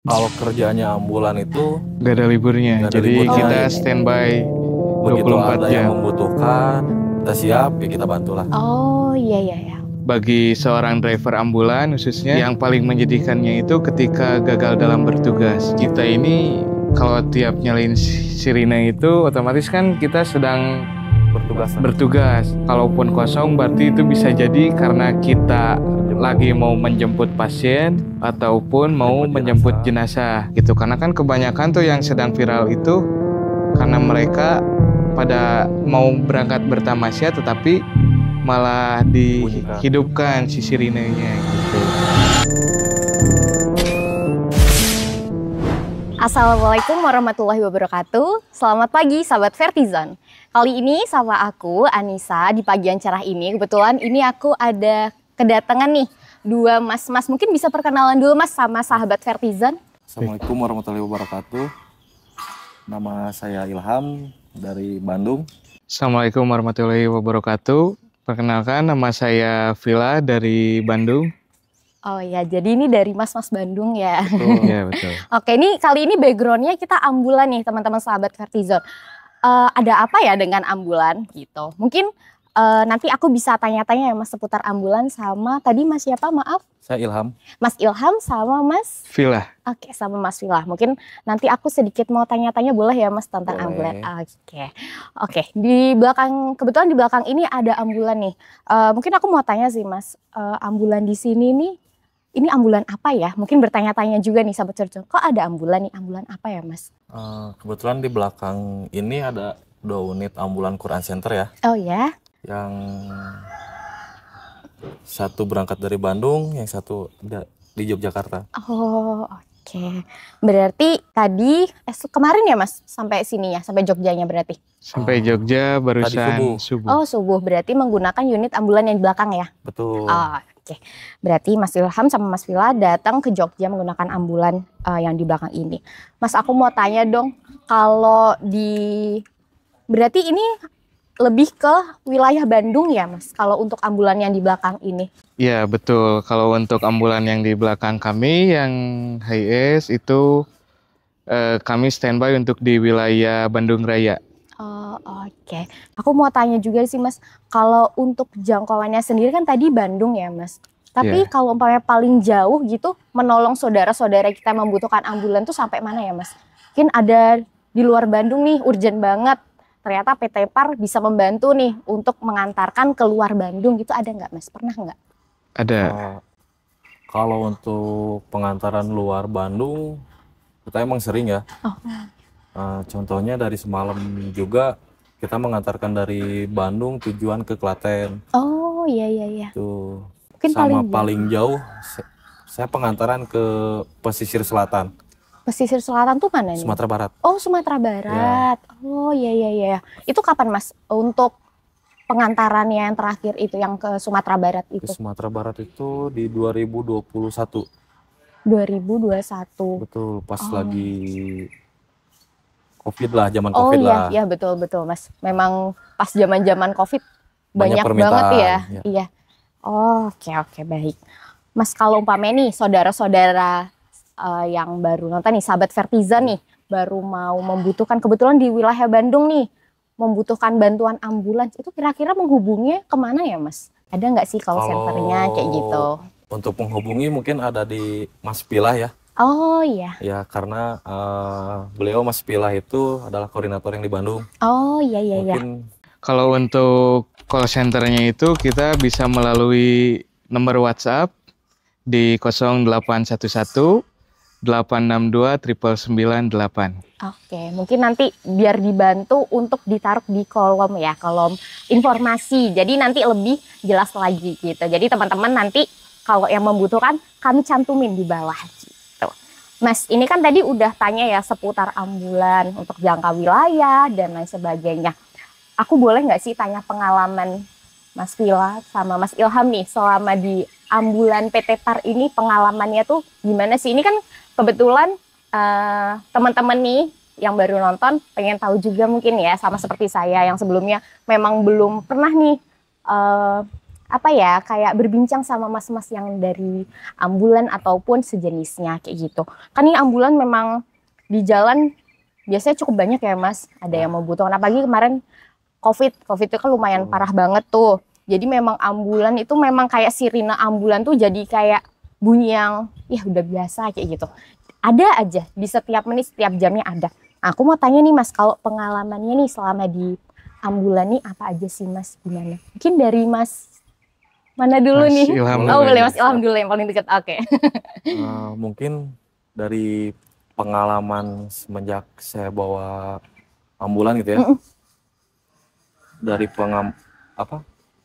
Kalau kerjanya ambulan itu Gak ada liburnya, nggak ada jadi liburnya. kita iya. standby Begitu 24 ada yang jam. membutuhkan, kita siap, ya kita bantulah. Oh iya iya ya. Bagi seorang driver ambulan khususnya, yang paling menyedihkannya itu ketika gagal dalam bertugas. Kita ini kalau tiap nyalain sirine itu otomatis kan kita sedang bertugas. Kalaupun kosong berarti itu bisa jadi karena kita lagi mau menjemput pasien ataupun mau menjemput jenazah gitu. Karena kan kebanyakan tuh yang sedang viral itu karena mereka pada mau berangkat bertamasya tetapi malah dihidupkan si sirinenya gitu. Assalamualaikum warahmatullahi wabarakatuh. Selamat pagi sahabat Vertizon. Kali ini sama aku Anissa di pagi yang cerah ini. Kebetulan ini aku ada kedatangan nih dua mas-mas. Mungkin bisa perkenalan dulu mas sama sahabat Vertizon. Assalamualaikum warahmatullahi wabarakatuh. Nama saya Ilham dari Bandung. Assalamualaikum warahmatullahi wabarakatuh. Perkenalkan nama saya Vila dari Bandung. Oh ya, jadi ini dari mas-mas Bandung ya. Iya betul. Oke, ini kali ini backgroundnya kita ambulan nih teman-teman sahabat Vertizon. Ada apa ya dengan ambulan gitu? Mungkin nanti aku bisa tanya-tanya ya mas seputar ambulan sama tadi mas siapa maaf? Saya Ilham. Mas Ilham sama mas? Vila. Oke, sama Mas Vila. Mungkin nanti aku sedikit mau tanya-tanya boleh ya Mas tentang Boleh. ambulan. Oke. Di belakang, kebetulan di belakang ini ada ambulan nih. Mungkin aku mau tanya sih Mas, ambulan di sini nih, ini ambulan apa ya? Mungkin bertanya-tanya juga nih sahabat Cercon. Kok ada ambulan nih? Ambulan apa ya Mas? Kebetulan di belakang ini ada 2 unit ambulan Quran Center ya. Oh ya? Yang satu berangkat dari Bandung, yang satu di Yogyakarta. Oh oke. Berarti tadi, kemarin ya Mas sampai sini ya, sampai Jogjanya berarti? Sampai Jogja barusan Tadi subuh. Oh subuh, berarti menggunakan unit ambulan yang di belakang ya? Betul. Oke, berarti Mas Ilham sama Mas Vila datang ke Jogja menggunakan ambulan yang di belakang ini. Mas, aku mau tanya dong, kalau berarti ini lebih ke wilayah Bandung ya Mas, kalau untuk ambulan yang di belakang ini? Iya betul, kalau untuk ambulan yang di belakang kami yang HIS itu kami standby untuk di wilayah Bandung Raya. Oh oke, aku mau tanya juga sih Mas, kalau untuk jangkauannya sendiri kan tadi Bandung ya Mas. Tapi kalau umpamanya paling jauh gitu menolong saudara-saudara kita yang membutuhkan ambulan tuh sampai mana ya Mas? Mungkin ada di luar Bandung nih, urgent banget. Ternyata PT PAR bisa membantu nih untuk mengantarkan ke luar Bandung gitu, ada nggak Mas? Pernah nggak? Ada. Kalau untuk pengantaran luar Bandung, kita emang sering ya. Contohnya dari semalam juga kita mengantarkan dari Bandung tujuan ke Klaten. Oh iya iya iya. Tuh. Mungkin Sama paling paling jauh saya pengantaran ke pesisir selatan, pesisir selatan tuh mana nih? Sumatera Barat. Oh Sumatera Barat. Oh iya iya iya. Itu kapan Mas untuk pengantarannya yang terakhir itu yang ke Sumatera Barat Ke itu? Sumatera Barat itu di 2021. 2021. Betul, pas lagi COVID lah, zaman COVID iya, lah. iya betul betul Mas. Memang pas zaman-zaman COVID Banyak banyak permintaan, banget ya. ya. Iya. Oh, oke baik. Mas, kalau umpamanya nih saudara-saudara yang baru nonton nih, sahabat Vertizon nih, baru mau membutuhkan, kebetulan di wilayah Bandung nih, membutuhkan bantuan ambulans, itu kira-kira menghubungnya kemana ya Mas? Ada nggak sih call centernya kayak gitu? Untuk menghubungi mungkin ada di Mas Pilah ya. Oh iya. Ya, karena beliau Mas Pilah itu adalah koordinator yang di Bandung. Oh iya iya iya. Mungkin Kalau untuk call centernya itu kita bisa melalui nomor WhatsApp di 0811 862 998. Oke, mungkin nanti biar dibantu untuk ditaruh di kolom ya, kolom informasi. Jadi nanti lebih jelas lagi gitu. Jadi teman-teman nanti kalau yang membutuhkan kami cantumin di bawah gitu. Mas, ini kan tadi udah tanya ya seputar ambulan untuk jangka wilayah dan lain sebagainya. Aku boleh nggak sih tanya pengalaman Mas Vila sama Mas Ilham nih selama di ambulan PT PAR ini, pengalamannya tuh gimana sih? Ini kan kebetulan teman-teman nih yang baru nonton pengen tahu juga mungkin ya, sama seperti saya yang sebelumnya memang belum pernah nih apa ya, kayak berbincang sama mas-mas yang dari ambulan ataupun sejenisnya kayak gitu. Kan ini ambulan memang di jalan biasanya cukup banyak ya Mas, ada yang membutuhkan. Apalagi kemarin COVID itu kan lumayan parah banget tuh. Jadi memang ambulan itu memang kayak sirine ambulan tuh jadi kayak bunyi yang ya udah biasa kayak gitu. Ada aja di setiap menit, setiap jamnya ada. Aku mau tanya nih Mas, kalau pengalamannya nih selama di ambulan nih apa aja sih Mas, gimana? Mungkin dari Mas mana dulu Mas nih? Ilham Oh dulu boleh aja. Mas Ilham dulu yang paling dekat. Oke. Mungkin dari pengalaman semenjak saya bawa ambulan gitu ya, dari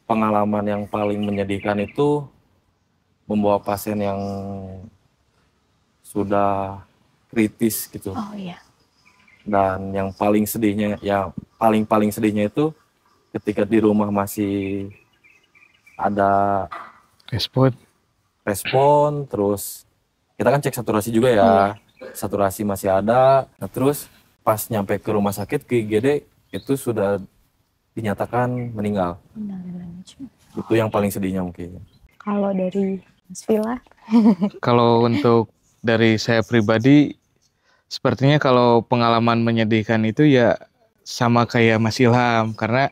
pengalaman yang paling menyedihkan itu membawa pasien yang sudah kritis gitu. Oh iya. Dan yang paling sedihnya, paling sedihnya itu ketika di rumah masih ada respon, terus kita kan cek saturasi juga ya, saturasi masih ada. Nah, terus pas nyampe ke rumah sakit ke IGD itu sudah dinyatakan meninggal. Itu yang paling sedihnya mungkin. Kalau dari Mas Villa? Kalau untuk dari saya pribadi, sepertinya kalau pengalaman menyedihkan itu ya sama kayak Mas Ilham, karena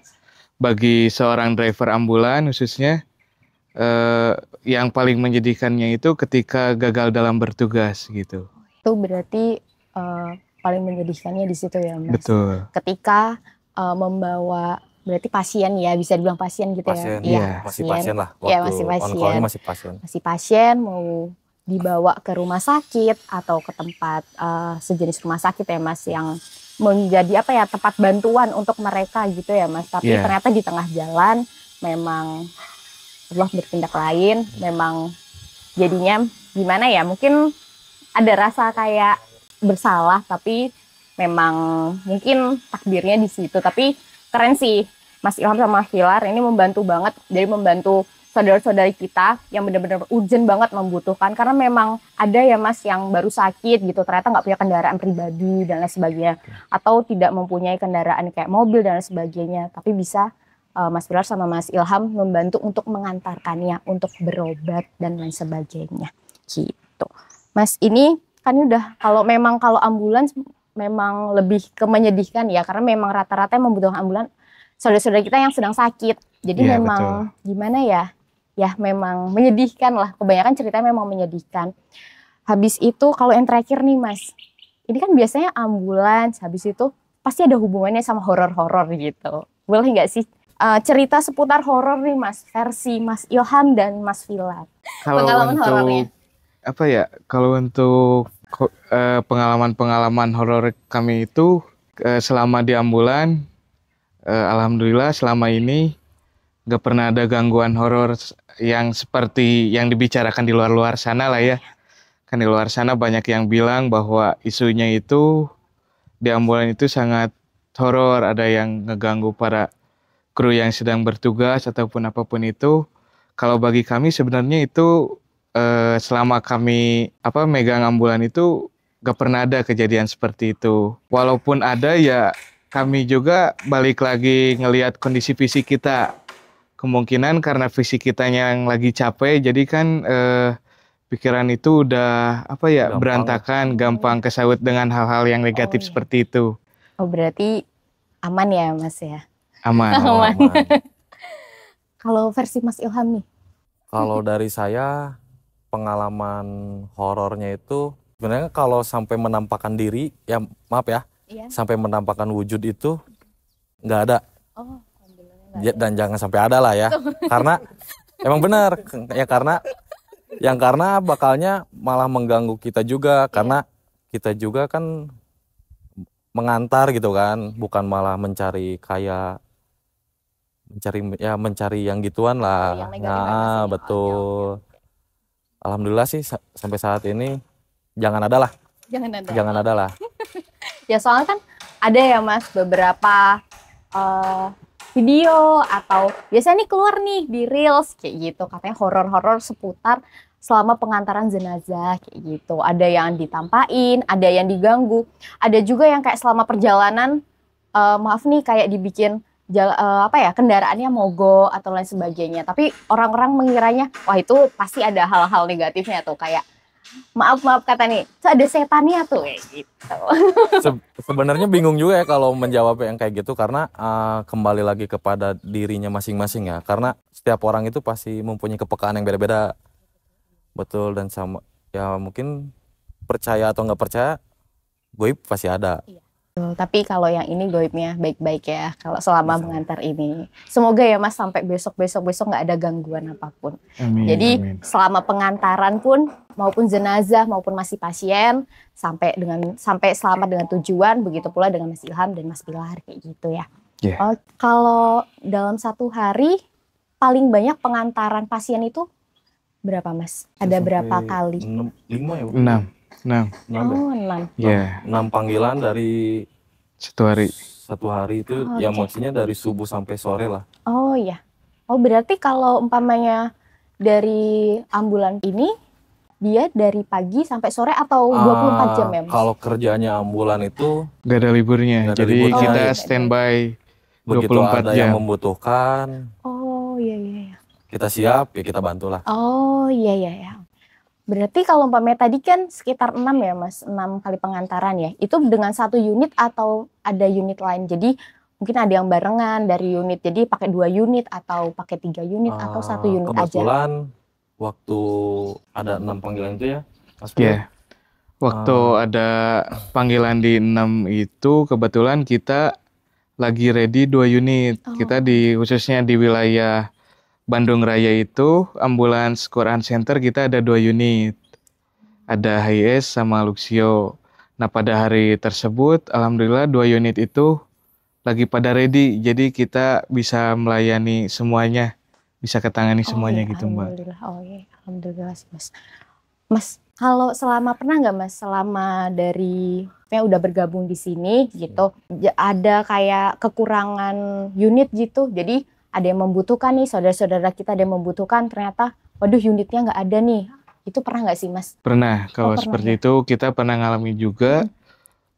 bagi seorang driver ambulan khususnya yang paling menyedihkannya itu ketika gagal dalam bertugas gitu. Itu berarti paling menyedihkannya di situ ya Mas. Betul. Ketika membawa berarti pasien ya, bisa dibilang pasien gitu Pasien, ya. masih pasien lah. Iya, masih pasien. On-call-nya masih pasien. Masih pasien mau dibawa ke rumah sakit atau ke tempat sejenis rumah sakit ya Mas, yang menjadi apa ya, tempat bantuan untuk mereka gitu ya Mas. Tapi ternyata di tengah jalan memang Allah bertindak lain, memang jadinya gimana ya, mungkin ada rasa kayak bersalah, tapi memang mungkin takdirnya di situ. Tapi keren sih Mas Ilham sama Mas Vilar ini membantu banget, jadi membantu saudara-saudari kita yang benar-benar urgent banget membutuhkan, karena memang ada ya Mas yang baru sakit gitu, ternyata nggak punya kendaraan pribadi dan lain sebagainya, atau tidak mempunyai kendaraan kayak mobil dan lain sebagainya, tapi bisa Mas Vilar sama Mas Ilham membantu untuk mengantarkannya untuk berobat dan lain sebagainya gitu. Mas ini kan udah, kalau ambulans memang lebih ke menyedihkan ya, karena memang rata-rata yang membutuhkan ambulans saudara-saudara kita yang sedang sakit. Jadi memang betul. Gimana ya? Ya memang menyedihkan lah. Kebanyakan ceritanya memang menyedihkan. Habis itu kalau yang terakhir nih Mas, ini kan biasanya ambulans, habis itu pasti ada hubungannya sama horor-horor gitu. Boleh nggak sih cerita seputar horor nih Mas, versi Mas Ilham dan Mas Vilar? Pengalaman horornya. Apa ya? Kalau untuk pengalaman-pengalaman horor kami itu selama di ambulan, alhamdulillah selama ini gak pernah ada gangguan horor yang seperti yang dibicarakan di luar-luar sana lah ya. Kan di luar sana banyak yang bilang bahwa isunya itu di ambulan itu sangat horor, ada yang ngeganggu para kru yang sedang bertugas ataupun apapun itu. Kalau bagi kami sebenarnya itu selama kami megang ambulan itu gak pernah ada kejadian seperti itu. Walaupun ada ya kami juga balik lagi ngelihat kondisi fisik kita. Kemungkinan karena fisik kita yang lagi capek, jadi kan pikiran itu udah berantakan, gampang kesawut dengan hal-hal yang negatif seperti itu. Oh berarti aman ya Mas ya? Aman. Kalau versi Mas Ilham nih? Kalau dari saya, pengalaman horornya itu sebenarnya kalau sampai menampakkan diri, ya maaf ya, sampai menampakkan wujud itu nggak ada. Oh. Dan jangan sampai ada lah ya, karena emang benar ya, karena bakalnya malah mengganggu kita juga, karena kita juga kan mengantar gitu kan, bukan malah mencari yang gituan lah. Nah betul. Alhamdulillah sih sampai saat ini jangan ada lah. Ya soalnya kan ada ya Mas beberapa video atau biasanya nih keluar nih di reels kayak gitu, katanya horor-horor seputar selama pengantaran jenazah kayak gitu. Ada yang ditampain, ada yang diganggu, ada juga yang kayak selama perjalanan maaf nih kayak dibikin apa ya, kendaraannya mogok atau lain sebagainya. Tapi orang-orang mengiranya wah itu pasti ada hal-hal negatifnya tuh, kayak maaf kata nih, "Tuh ada setannya tuh," kayak gitu. Sebenarnya bingung juga ya kalau menjawab yang kayak gitu, karena kembali lagi kepada dirinya masing-masing ya. Karena setiap orang itu pasti mempunyai kepekaan yang beda-beda. Betul, dan sama ya mungkin percaya atau nggak percaya, goib pasti ada. Tapi kalau yang ini goibnya baik-baik ya, kalau selama mengantar ini. Semoga ya Mas sampai besok nggak ada gangguan apapun. Amin, Jadi amin. selama pengantaran pun maupun jenazah maupun masih pasien sampai selamat dengan tujuan, begitu pula dengan Mas Ilham dan Mas Pilar kayak gitu ya. Yeah. Oh, kalau dalam satu hari paling banyak pengantaran pasien itu berapa Mas? Ada berapa kali? 5 ya? 6. Oh, 6. Ya, 6 panggilan dari satu hari. satu hari itu, Oh, ya oke. maksudnya dari subuh sampai sore lah. Oh iya. Oh berarti kalau umpamanya dari ambulan ini dia dari pagi sampai sore atau 24 jam ya Mas? Kalau kerjanya ambulan itu Gak ada liburnya. Nggak ada Jadi liburnya. kita Oh, iya. standby begitu 24 ada yang jam. membutuhkan, Oh iya. kita siap ya kita bantulah. Oh iya. Berarti kalau umpamanya tadi kan sekitar 6 ya Mas, 6 kali pengantaran ya. Itu dengan satu unit atau ada unit lain? Jadi mungkin ada yang barengan dari unit, jadi pakai 2 unit atau pakai 3 unit atau satu unit aja? Kebetulan waktu ada 6 panggilan itu ya, Mas Ya. Pur, Waktu ada panggilan di 6 itu kebetulan kita lagi ready 2 unit. Kita khususnya di wilayah Bandung Raya itu ambulans Quran Center kita ada 2 unit. Ada HIS sama Luxio. Nah pada hari tersebut alhamdulillah 2 unit itu lagi pada ready. Jadi kita bisa melayani semuanya. Bisa ketangani semuanya gitu Mbak. Alhamdulillah. Oh iya, alhamdulillah sih Mas. Mas, kalau pernah nggak Mas selama dari udah bergabung di sini gitu, ada kayak kekurangan unit gitu. Jadi ada yang membutuhkan nih, saudara-saudara kita ada yang membutuhkan, ternyata waduh unitnya nggak ada nih. Itu pernah nggak sih Mas? Pernah, kalau pernah seperti ya? itu kita pernah ngalami juga.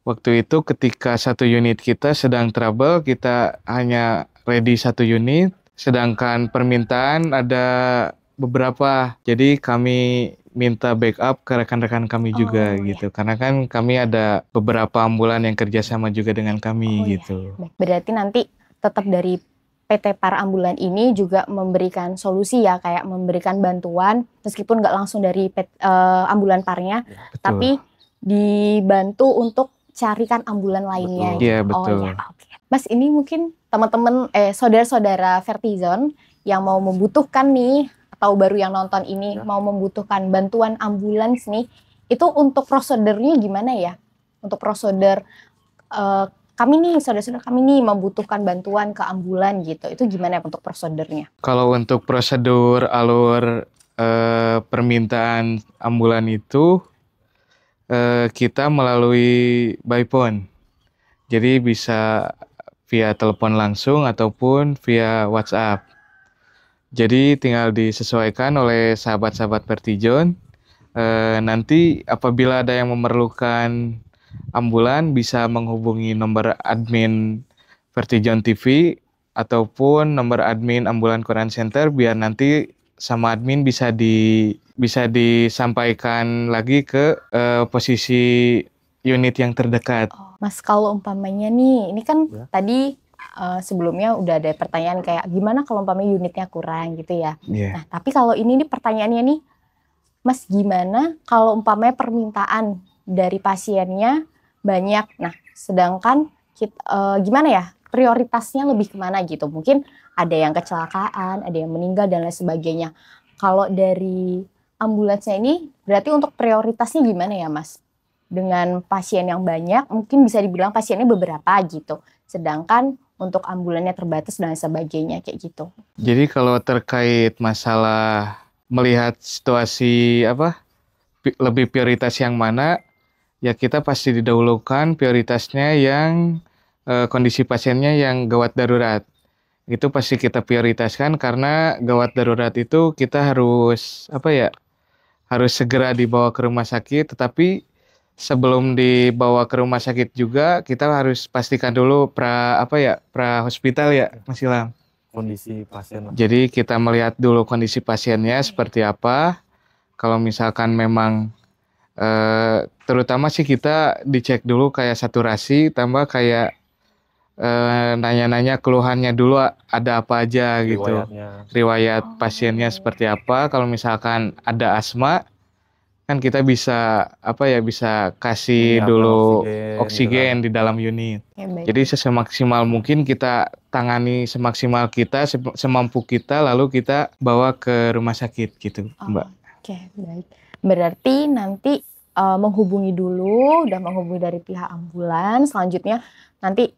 Waktu itu ketika satu unit kita sedang trouble, kita hanya ready 1 unit, sedangkan permintaan ada beberapa. Jadi kami minta backup ke rekan-rekan kami juga gitu. Karena kan kami ada beberapa ambulan yang kerjasama juga dengan kami gitu. Baik, berarti nanti tetap dari PT Par Ambulan ini juga memberikan solusi ya, kayak memberikan bantuan meskipun nggak langsung dari ambulan parnya, Betul. tapi dibantu untuk carikan ambulan lainnya. Iya, gitu. betul. Oh ya, oke. Mas ini mungkin teman-teman saudara-saudara Vertizon yang mau membutuhkan nih atau baru yang nonton ini mau membutuhkan bantuan ambulans nih, itu untuk prosedurnya gimana ya? Untuk prosedur kami nih, saudara-saudara kami nih membutuhkan bantuan ke ambulan gitu. Itu gimana ya untuk prosedurnya? Kalau untuk prosedur alur permintaan ambulan itu kita melalui by phone. Jadi bisa via telepon langsung ataupun via WhatsApp. Jadi tinggal disesuaikan oleh sahabat-sahabat Vertizon. Nanti apabila ada yang memerlukan ambulan bisa menghubungi nomor admin Vertizon TV ataupun nomor admin ambulan Quran Center biar nanti sama admin bisa disampaikan lagi ke posisi unit yang terdekat. Mas kalau umpamanya nih, ini kan tadi sebelumnya udah ada pertanyaan kayak gimana kalau umpamanya unitnya kurang gitu ya. Yeah. Nah tapi kalau ini nih pertanyaannya nih, Mas gimana kalau umpamanya permintaan dari pasiennya banyak, nah sedangkan gimana ya prioritasnya lebih kemana gitu, mungkin ada yang kecelakaan, ada yang meninggal dan lain sebagainya. Kalau dari ambulansnya ini berarti untuk prioritasnya gimana ya Mas? Dengan pasien yang banyak mungkin bisa dibilang pasiennya beberapa gitu, sedangkan untuk ambulannya terbatas dan lain sebagainya kayak gitu. Jadi kalau terkait masalah melihat situasi lebih prioritas yang mana, ya kita pasti didahulukan prioritasnya yang kondisi pasiennya yang gawat darurat. Itu pasti kita prioritaskan karena gawat darurat itu kita harus harus segera dibawa ke rumah sakit, tetapi sebelum dibawa ke rumah sakit juga kita harus pastikan dulu pra hospital ya Mas Ilham. Kondisi pasien lah. Jadi kita melihat dulu kondisi pasiennya seperti apa. Kalau misalkan memang terutama sih kita dicek dulu kayak saturasi, tambah kayak nanya-nanya keluhannya dulu ada apa aja gitu. Riwayatnya. Riwayat pasiennya seperti apa. Kalau misalkan ada asma, kan kita bisa bisa kasih Menyiapkan dulu oksigen, oksigen gitu di dalam unit. Ya, baik. Jadi semaksimal mungkin kita tangani semaksimal kita, semampu kita, lalu kita bawa ke rumah sakit gitu, Mbak. Oke, baik. Berarti nanti menghubungi dulu, udah menghubungi dari pihak ambulans. Selanjutnya nanti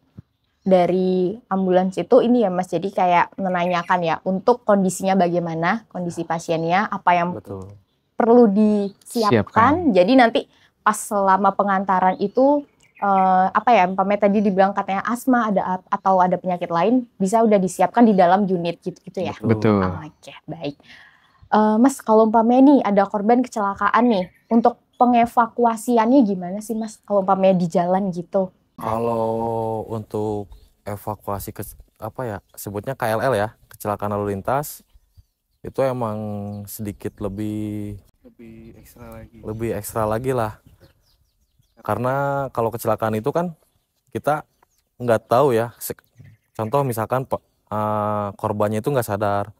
dari ambulans itu ini ya Mas, jadi kayak menanyakan ya untuk kondisinya bagaimana, kondisi pasiennya, apa yang Betul. perlu disiapkan. Jadi nanti pas selama pengantaran itu umpamanya tadi dibilang katanya asma atau ada penyakit lain bisa udah disiapkan di dalam unit gitu ya. Betul. Oke, baik. Mas, kalau umpamanya nih ada korban kecelakaan nih, untuk pengevakuasiannya gimana sih Mas? Kalau umpamanya di jalan gitu. Kalau untuk evakuasi sebutnya KLL ya, kecelakaan lalu lintas, itu emang sedikit lebih ekstra lagi lah. Karena kalau kecelakaan itu kan kita nggak tahu ya. Contoh misalkan korbannya itu nggak sadar,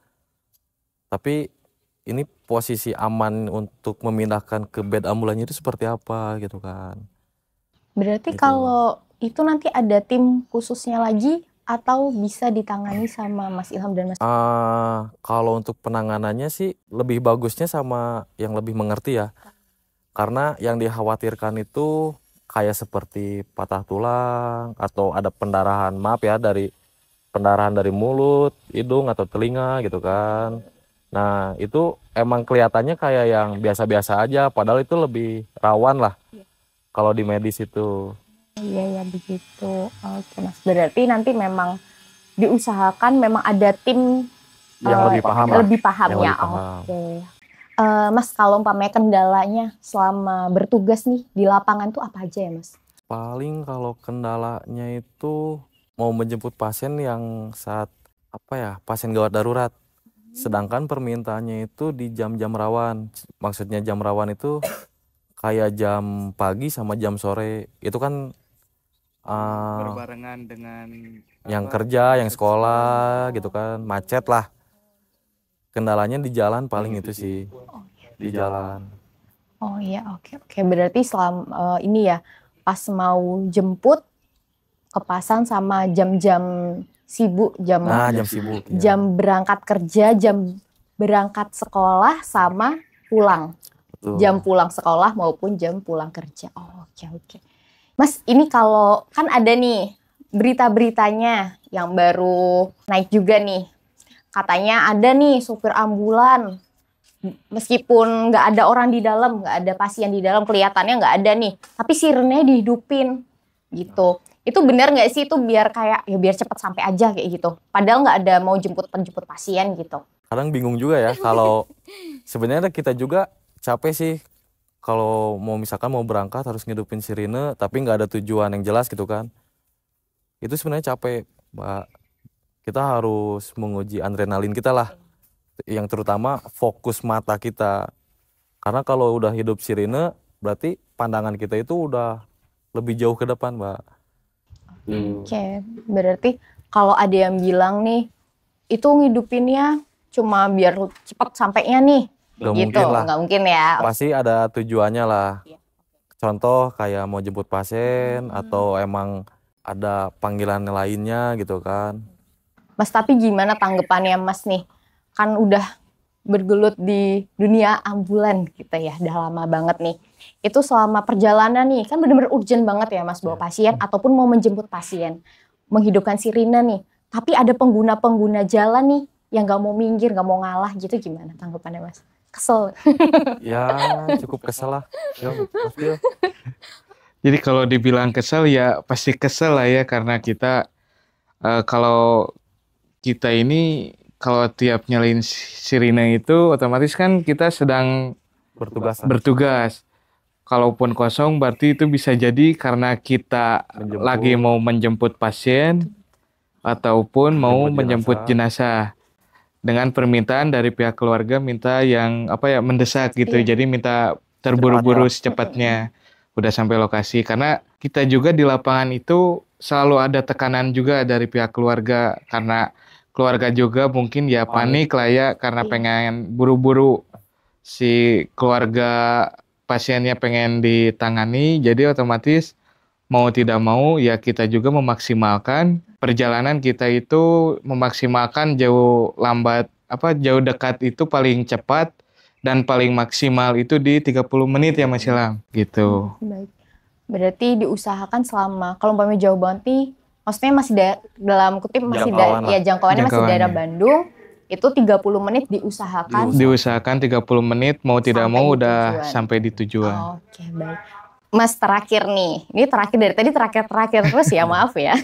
tapi ini posisi aman untuk memindahkan ke bed ambulannya itu seperti apa gitu kan. Berarti Gitu. kalau itu nanti ada tim khususnya lagi atau bisa ditangani sama Mas Ilham dan Mas? Kalau untuk penanganannya sih lebih bagusnya sama yang lebih mengerti ya. Karena yang dikhawatirkan itu kayak seperti patah tulang atau ada pendarahan, pendarahan dari mulut, hidung atau telinga gitu kan. Nah, itu emang kelihatannya kayak yang biasa-biasa aja, padahal itu lebih rawan lah kalau di medis itu. Iya, begitu. Oke Mas, berarti nanti memang diusahakan memang ada tim Yang lebih paham lah. Lebih paham Yang ya. lebih paham. Oke. Mas, kalau umpamanya kendalanya selama bertugas nih di lapangan tuh apa aja ya Mas? Paling kalau kendalanya itu mau menjemput pasien yang saat pasien gawat darurat. Sedangkan permintaannya itu di jam-jam rawan. Maksudnya jam rawan itu kayak jam pagi sama jam sore. Itu kan berbarengan dengan yang kerja, yang sekolah gitu kan, macet lah. Kendalanya di jalan paling itu sih. Di jalan. Oh iya, oke. Berarti selama ini ya pas mau jemput kepasan sama jam-jam sibuk, jam sibuk. jam berangkat kerja, jam berangkat sekolah sama pulang. Betul. Jam pulang sekolah maupun jam pulang kerja. Oh, oke. Mas, ini kalau kan ada nih berita-beritanya yang baru naik juga nih. Katanya ada nih supir ambulan, meskipun nggak ada orang di dalam, nggak ada pasien di dalam, kelihatannya nggak ada nih, tapi sirenenya dihidupin gitu. Itu benar nggak sih itu biar cepat sampai aja kayak gitu? Padahal nggak ada mau jemput pasien gitu. Kadang bingung juga ya kalau sebenarnya kita juga capek sih kalau misalkan mau berangkat harus ngidupin sirine tapi nggak ada tujuan yang jelas gitu kan. Itu sebenarnya capek, Mbak. Kita harus menguji adrenalin kita lah. Yang terutama fokus mata kita. Karena kalau udah hidup sirine berarti pandangan kita itu udah lebih jauh ke depan, Mbak. Oke, berarti kalau ada yang bilang nih itu ngidupinnya cuma biar cepat sampainya nih. Gak gitu. mungkin lah. Nggak mungkin ya. Pasti ada tujuannya lah. Contoh kayak mau jemput pasien atau emang ada panggilan lainnya gitu kan. Mas, tapi gimana tanggapannya Mas nih? Kan udah bergelut di dunia ambulan gitu ya, udah lama banget nih. Itu selama perjalanan nih, kan benar-benar urgent banget ya Mas bawa pasien ataupun mau menjemput pasien. Menghidupkan sirine nih, tapi ada pengguna-pengguna jalan nih yang gak mau minggir, gak mau ngalah gitu, gimana tanggapannya Mas? Kesel? Ya cukup kesel lah. Jadi kalau dibilang kesel ya pasti kesel lah ya, karena kita kalau kita ini kalau tiap nyalain sirine itu otomatis kan kita sedang Bertugas. bertugas. kalaupun kosong berarti itu bisa jadi karena kita lagi mau menjemput pasien ataupun mau menjemput jenazah. Dengan permintaan dari pihak keluarga minta yang mendesak gitu. Jadi minta terburu-buru secepatnya udah sampai lokasi, karena kita juga di lapangan itu selalu ada tekanan juga dari pihak keluarga, karena keluarga juga mungkin ya panik lah ya, karena pengen buru-buru si keluarga pasiennya pengen ditangani, jadi otomatis mau tidak mau ya kita juga memaksimalkan perjalanan kita itu, memaksimalkan jauh dekat itu paling cepat dan paling maksimal itu di 30 menit ya Mas Ilham gitu. Baik. Berarti diusahakan selama, kalau umpamanya jauh banget nih, maksudnya masih dalam kutip masih jangkauannya masih daerah Bandung, itu 30 menit diusahakan 30 menit mau tidak mau udah sampai di tujuan. Oke, baik. Mas, terakhir nih, ini terakhir dari tadi terakhir terus ya, maaf ya.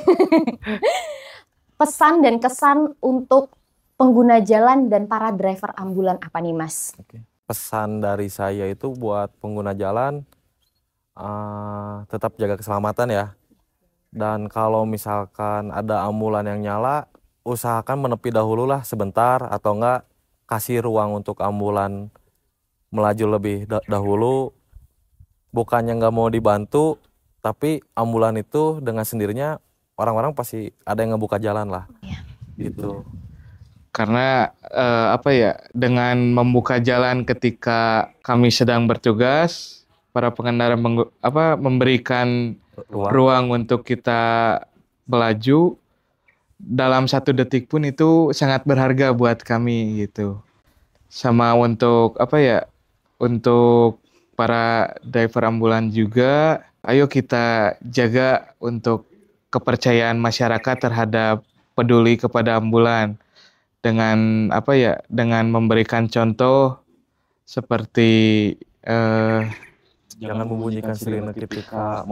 Pesan dan kesan untuk pengguna jalan dan para driver ambulan apa nih Mas? Pesan dari saya itu buat pengguna jalan, tetap jaga keselamatan ya. Dan kalau misalkan ada ambulan yang nyala, usahakan menepi dahulu lah sebentar, atau enggak kasih ruang untuk ambulan melaju lebih dahulu. Bukannya nggak mau dibantu, tapi ambulan itu dengan sendirinya orang-orang pasti ada yang ngebuka jalan lah. Gitu. Karena dengan membuka jalan ketika kami sedang bertugas, para pengendara memberikan ruang untuk kita melaju dalam 1 detik pun itu sangat berharga buat kami gitu. Sama untuk untuk para driver ambulan juga, ayo kita jaga untuk kepercayaan masyarakat terhadap peduli kepada ambulan. Dengan dengan memberikan contoh seperti jangan membunyikan sirine ketika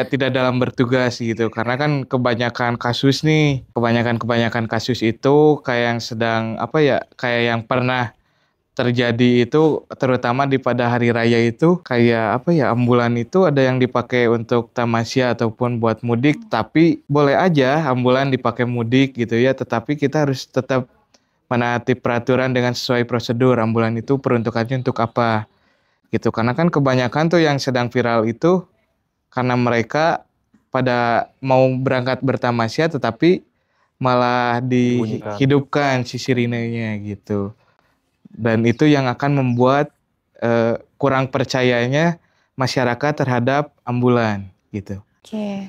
tidak dalam bertugas gitu, karena kan kebanyakan kasus itu kayak yang sedang kayak yang pernah terjadi itu, terutama pada hari raya itu kayak ambulan itu ada yang dipakai untuk tamasya ataupun buat mudik, tapi boleh aja ambulan dipakai mudik gitu ya, tetapi kita harus tetap menaati peraturan dengan sesuai prosedur. Ambulan itu peruntukannya untuk apa gitu, karena kan kebanyakan tuh yang sedang viral itu karena mereka pada mau berangkat bertamasya tetapi malah dihidupkan si sirinenya gitu. Dan itu yang akan membuat kurang percayanya masyarakat terhadap ambulan gitu. Oke,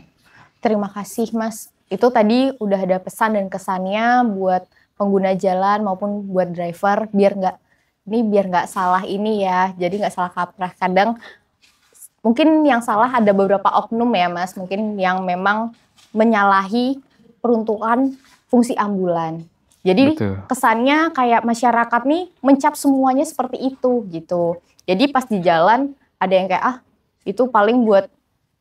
terima kasih Mas. Itu tadi udah ada pesan dan kesannya buat pengguna jalan maupun buat driver, biar nggak salah ini ya, jadi nggak salah kaprah. Kadang mungkin yang salah ada beberapa oknum ya Mas, mungkin yang memang menyalahi peruntukan fungsi ambulan. Jadi kesannya kayak masyarakat nih mencap semuanya seperti itu gitu. Jadi pas di jalan ada yang kayak itu paling buat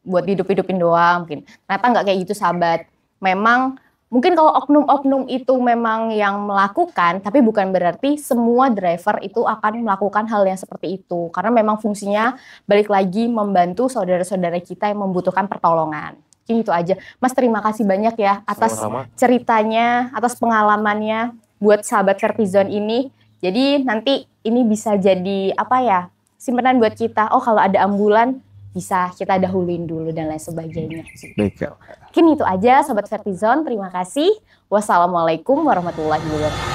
hidup-hidupin doang mungkin. Ternyata nggak kayak gitu sahabat. Memang mungkin kalau oknum-oknum itu memang yang melakukan, tapi bukan berarti semua driver itu akan melakukan hal yang seperti itu. Karena memang fungsinya balik lagi membantu saudara-saudara kita yang membutuhkan pertolongan. Itu aja. Mas, terima kasih banyak ya atas ceritanya, atas pengalamannya buat sahabat Vertizon ini. Jadi nanti ini bisa jadi simpanan buat kita. Oh, kalau ada ambulan bisa kita dahuluin dulu dan lain sebagainya. Baik. Mungkin itu aja sahabat Vertizon. Terima kasih. Wassalamualaikum warahmatullahi wabarakatuh.